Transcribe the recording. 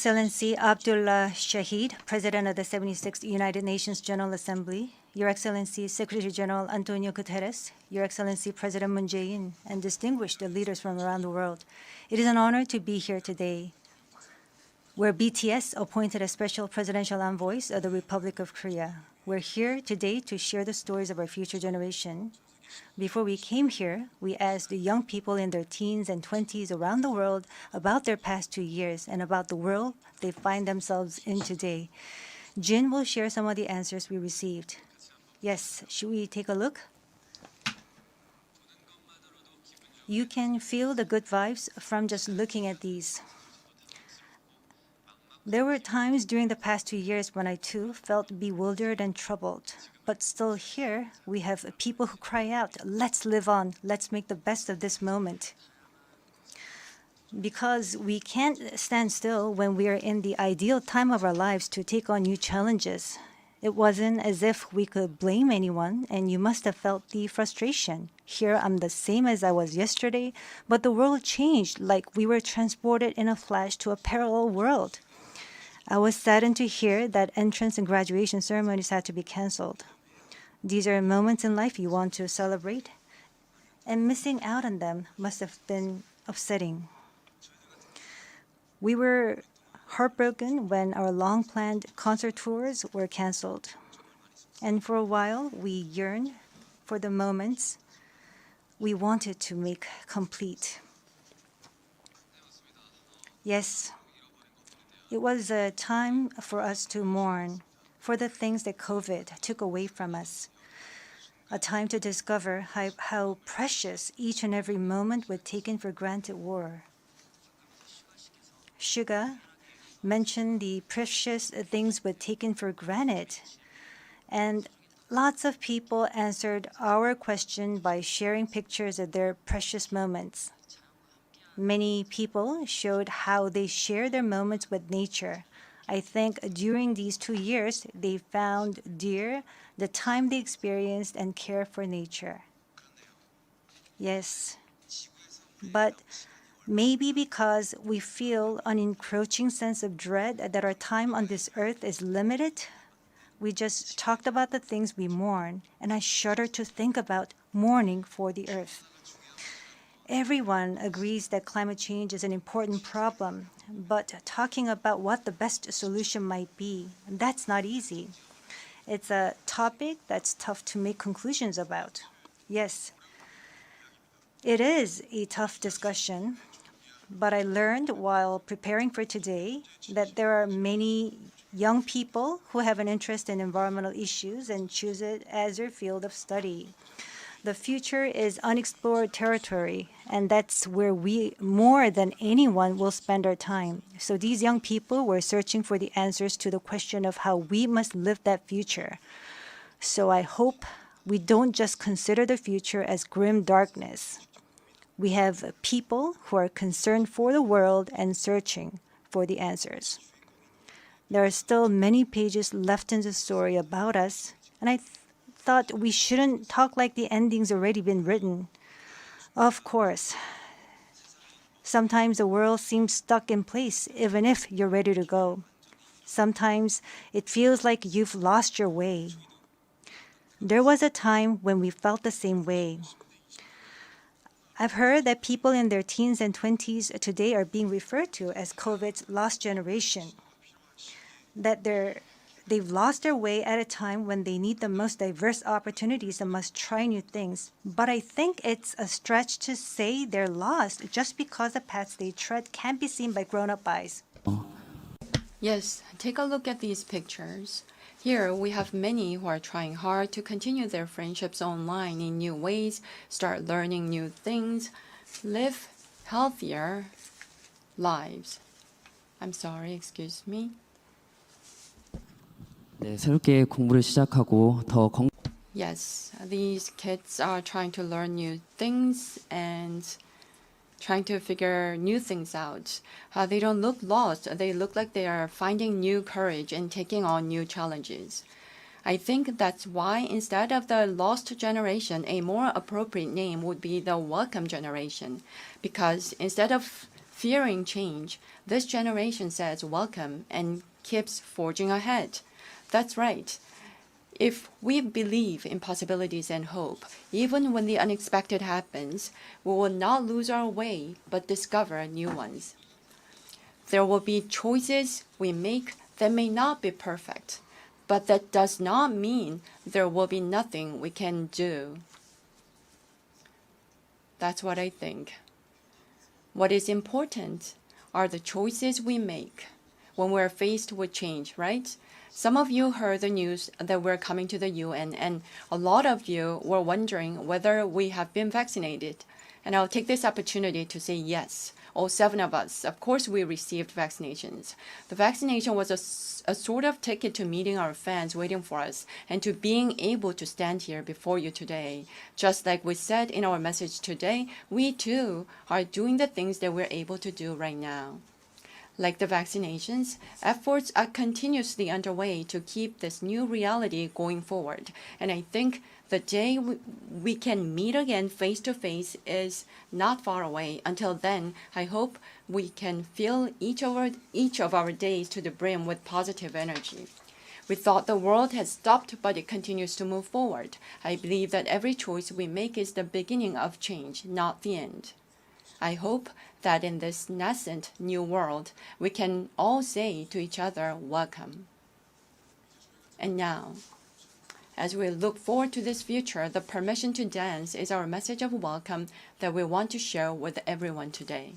Excellency Abdullah Shahid, President of the 76th United Nations General Assembly, Your Excellency Secretary General Antonio Guterres, Your Excellency President Moon Jae-in, and distinguished leaders from around the world. It is an honor to be here today, where BTS appointed as special presidential envoys of the Republic of Korea. We're here today to share the stories of our future generation. Before we came here, we asked the young people in their teens and 20s around the world about their past 2 years and about the world they find themselves in today. Jin will share some of the answers we received. Yes, should we take a look? You can feel the good vibes from just looking at these. There were times during the past 2 years when I too felt bewildered and troubled. But still here, we have people who cry out, let's live on, let's make the best of this moment. Because we can't stand still when we are in the ideal time of our lives to take on new challenges. It wasn't as if we could blame anyone, and you must have felt the frustration. Here I'm the same as I was yesterday, but the world changed like we were transported in a flash to a parallel world. I was saddened to hear that entrance and graduation ceremonies had to be canceled. These are moments in life you want to celebrate, and missing out on them must have been upsetting. We were heartbroken when our long-planned concert tours were canceled. And for a while, we yearned for the moments we wanted to make complete. Yes, it was a time for us to mourn for the things that COVID took away from us. A time to discover how precious each and every moment we'd taken for granted were. Suga mentioned the precious things we'd taken for granted, and lots of people answered our question by sharing pictures of their precious moments. Many people showed how they share their moments with nature. I think during these 2 years, they found dear the time they experienced and care for nature. Yes, but maybe because we feel an encroaching sense of dread that our time on this earth is limited, we just talked about the things we mourn, and I shudder to think about mourning for the earth. Everyone agrees that climate change is an important problem, but talking about what the best solution might be, that's not easy. It's a topic that's tough to make conclusions about. Yes, it is a tough discussion, but I learned while preparing for today that there are many young people who have an interest in environmental issues and choose it as their field of study. The future is unexplored territory, and that's where we, more than anyone, will spend our time. So these young people were searching for the answers to the question of how we must live that future. So I hope we don't just consider the future as grim darkness. We have people who are concerned for the world and searching for the answers. There are still many pages left in the story about us, and I thought we shouldn't talk like the ending's already been written. Of course, sometimes the world seems stuck in place even if you're ready to go. Sometimes it feels like you've lost your way. There was a time when we felt the same way. I've heard that people in their teens and 20s today are being referred to as COVID's lost generation, that they've lost their way at a time when they need the most diverse opportunities and must try new things. But I think it's a stretch to say they're lost just because the paths they tread can't be seen by grown-up eyes. Yes, take a look at these pictures. Here we have many who are trying hard to continue their friendships online in new ways, start learning new things, live healthier lives. I'm sorry, excuse me. 네, 새롭게 공부를 시작하고 더 Yes, these kids are trying to learn new things and trying to figure new things out. They don't look lost. They look like they are finding new courage and taking on new challenges. I think that's why instead of the lost generation, a more appropriate name would be the welcome generation. Because instead of fearing change, this generation says welcome and keeps forging ahead. That's right. If we believe in possibilities and hope, even when the unexpected happens, we will not lose our way, but discover new ones. There will be choices we make that may not be perfect, but that does not mean there will be nothing we can do. That's what I think. What is important are the choices we make when we're faced with change, right? Some of you heard the news that we're coming to the UN, and a lot of you were wondering whether we have been vaccinated. And I'll take this opportunity to say yes. All 7 of us, of course, we received vaccinations. The vaccination was a sort of ticket to meeting our fans waiting for us and to being able to stand here before you today. Just like we said in our message today, we too are doing the things that we're able to do right now. Like the vaccinations, efforts are continuously underway to keep this new reality going forward. And I think the day we can meet again face to face is not far away. Until then, I hope we can fill each of our days to the brim with positive energy. We thought the world had stopped, but it continues to move forward. I believe that every choice we make is the beginning of change, not the end. I hope that in this nascent new world, we can all say to each other, welcome. And now, as we look forward to this future, the permission to dance is our message of welcome that we want to share with everyone today.